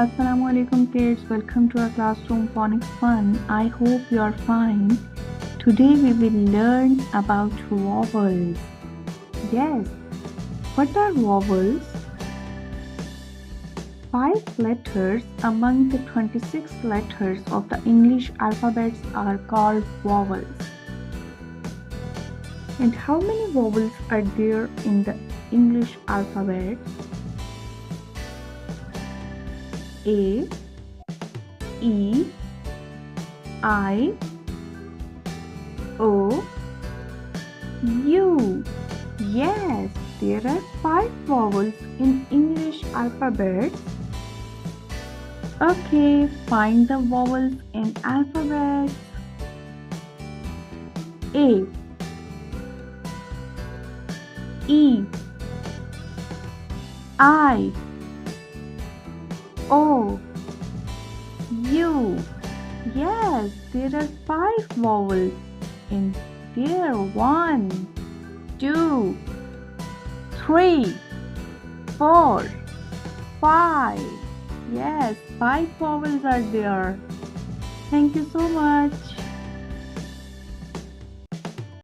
Assalamu alaikum kids, welcome to our classroom phonics fun. I hope you are fine. Today we will learn about vowels. Yes, what are vowels? 5 letters among the 26 letters of the English alphabets are called vowels. And how many vowels are there in the English alphabet? A, E, I, O, U. Yes, there are 5 vowels in English alphabet. Okay, find the vowels in alphabet. A, E, I, O, U. Yes, there are 5 vowels in there. 1, 2, 3, 4, 5. Yes, 5 vowels are there. Thank you so much.